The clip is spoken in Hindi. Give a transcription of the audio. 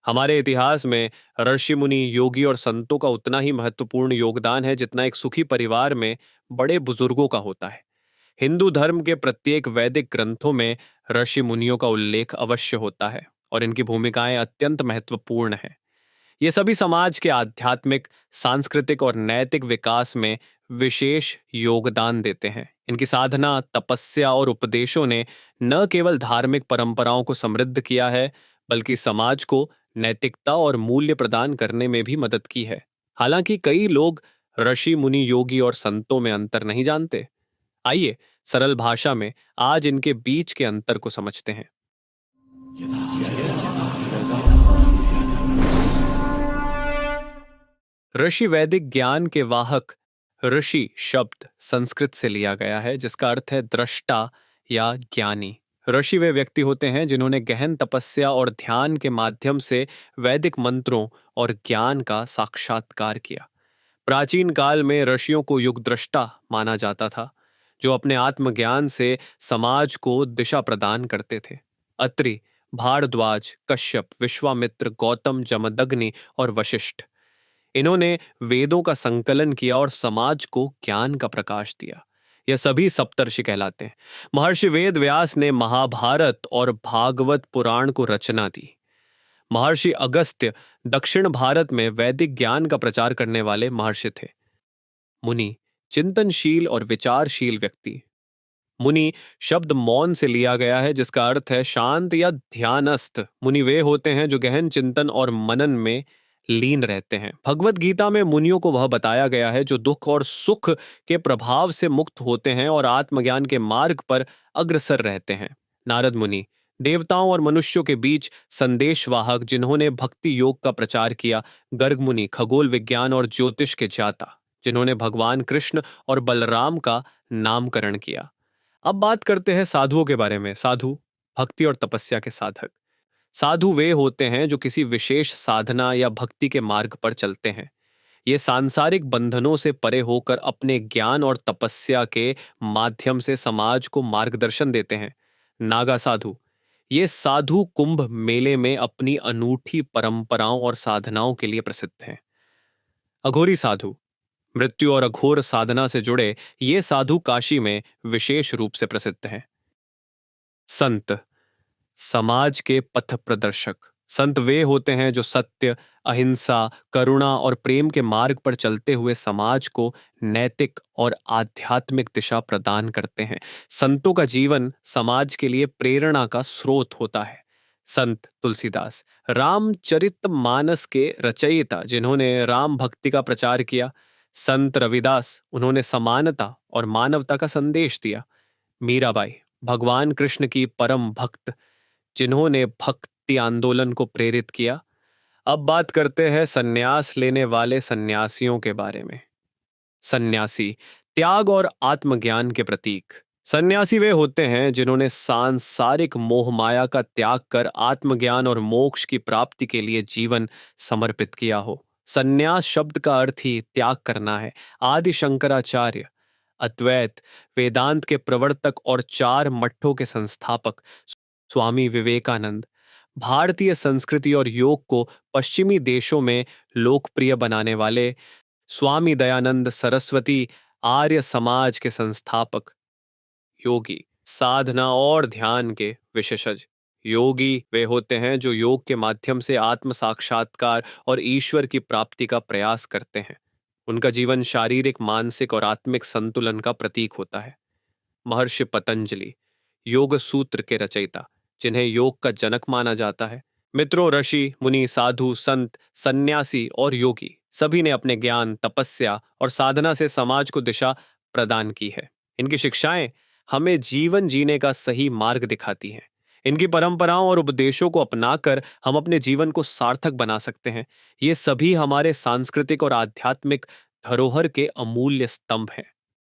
हमारे इतिहास में ऋषि मुनि, योगी और संतों का उतना ही महत्वपूर्ण योगदान है जितना एक सुखी परिवार में बड़े बुजुर्गों का होता है। हिंदू धर्म के प्रत्येक वैदिक ग्रंथों में ऋषि मुनियों का उल्लेख अवश्य होता है और इनकी भूमिकाएं अत्यंत महत्वपूर्ण हैं। ये सभी समाज के आध्यात्मिक, सांस्कृतिक और नैतिक विकास में विशेष योगदान देते हैं। इनकी साधना, तपस्या और उपदेशों ने न केवल धार्मिक परंपराओं को समृद्ध किया है, बल्कि समाज को नैतिकता और मूल्य प्रदान करने में भी मदद की है। हालांकि कई लोग ऋषि मुनि, योगी और संतों में अंतर नहीं जानते। आइए सरल भाषा में आज इनके बीच के अंतर को समझते हैं। ऋषि वैदिक ज्ञान के वाहक। ऋषि शब्द संस्कृत से लिया गया है जिसका अर्थ है दृष्टा या ज्ञानी। ऋषि वे व्यक्ति होते हैं जिन्होंने गहन तपस्या और ध्यान के माध्यम से वैदिक मंत्रों और ज्ञान का साक्षात्कार किया। प्राचीन काल में ऋषियों को युगद्रष्टा माना जाता था, जो अपने आत्मज्ञान से समाज को दिशा प्रदान करते थे। अत्रि, भारद्वाज, कश्यप, विश्वामित्र, गौतम, जमदग्नि और वशिष्ठ, इन्होंने वेदों का संकलन किया और समाज को ज्ञान का प्रकाश दिया। यह सभी सप्तर्षि कहलाते हैं। महर्षि वेद व्यास ने महाभारत और भागवत पुराण को रचना दी। महर्षि अगस्त्य दक्षिण भारत में वैदिक ज्ञान का प्रचार करने वाले महर्षि थे। मुनि, चिंतनशील और विचारशील व्यक्ति। मुनि शब्द मौन से लिया गया है जिसका अर्थ है शांत या ध्यानस्थ। मुनि वे होते हैं जो गहन चिंतन और मनन में लीन रहते हैं। भगवत गीता में मुनियों को वह बताया गया है जो दुख और सुख के प्रभाव से मुक्त होते हैं और आत्मज्ञान के मार्ग पर अग्रसर रहते हैं। नारद मुनि, देवताओं और मनुष्यों के बीच संदेशवाहक जिन्होंने भक्ति योग का प्रचार किया। गर्ग मुनि, खगोल विज्ञान और ज्योतिष के जाता जिन्होंने भगवान कृष्ण और बलराम का नामकरण किया। अब बात करते हैं साधुओं के बारे में। साधु भक्ति और तपस्या के साधक। साधु वे होते हैं जो किसी विशेष साधना या भक्ति के मार्ग पर चलते हैं। ये सांसारिक बंधनों से परे होकर अपने ज्ञान और तपस्या के माध्यम से समाज को मार्गदर्शन देते हैं। नागा साधु, ये साधु कुंभ मेले में अपनी अनूठी परंपराओं और साधनाओं के लिए प्रसिद्ध हैं। अघोरी साधु, मृत्यु और अघोर साधना से जुड़े ये साधु काशी में विशेष रूप से प्रसिद्ध हैं। संत, समाज के पथ प्रदर्शक। संत वे होते हैं जो सत्य, अहिंसा, करुणा और प्रेम के मार्ग पर चलते हुए समाज को नैतिक और आध्यात्मिक दिशा प्रदान करते हैं। संतों का जीवन समाज के लिए प्रेरणा का स्रोत होता है। संत तुलसीदास, रामचरितमानस के रचयिता जिन्होंने राम भक्ति का प्रचार किया। संत रविदास, उन्होंने समानता और मानवता का संदेश दिया। मीराबाई, भगवान कृष्ण की परम भक्त जिन्होंने भक्ति आंदोलन को प्रेरित किया। अब बात करते हैं सन्यास लेने वाले सन्यासियों के बारे में। सन्यासी, त्याग और आत्मज्ञान के प्रतीक। सन्यासी वे होते हैं जिन्होंने सांसारिक मोह माया का त्याग कर आत्मज्ञान और मोक्ष की प्राप्ति के लिए जीवन समर्पित किया हो। सन्यास शब्द का अर्थ ही त्याग करना है। आदि शंकराचार्य, अद्वैत वेदांत के प्रवर्तक और 4 मठों के संस्थापक स्वामी विवेकानंद, भारतीय संस्कृति और योग को पश्चिमी देशों में लोकप्रिय बनाने वाले स्वामी दयानंद सरस्वती, आर्य समाज के संस्थापक। योगी, साधना और ध्यान के विशेषज्ञ। योगी वे होते हैं जो योग के माध्यम से आत्म साक्षात्कार और ईश्वर की प्राप्ति का प्रयास करते हैं। उनका जीवन शारीरिक, मानसिक और आत्मिक संतुलन का प्रतीक होता है। महर्षि पतंजलि, योग सूत्र के रचयिता जिन्हें योग का जनक माना जाता है। मित्रों, ऋषि मुनि, साधु, संत, सन्यासी और योगी सभी ने अपने ज्ञान, तपस्या और साधना से समाज को दिशा प्रदान की है। इनकी शिक्षाएं हमें जीवन जीने का सही मार्ग दिखाती हैं। इनकी परंपराओं और उपदेशों को अपनाकर हम अपने जीवन को सार्थक बना सकते हैं। ये सभी हमारे सांस्कृतिक और आध्यात्मिक धरोहर के अमूल्य स्तंभ हैं।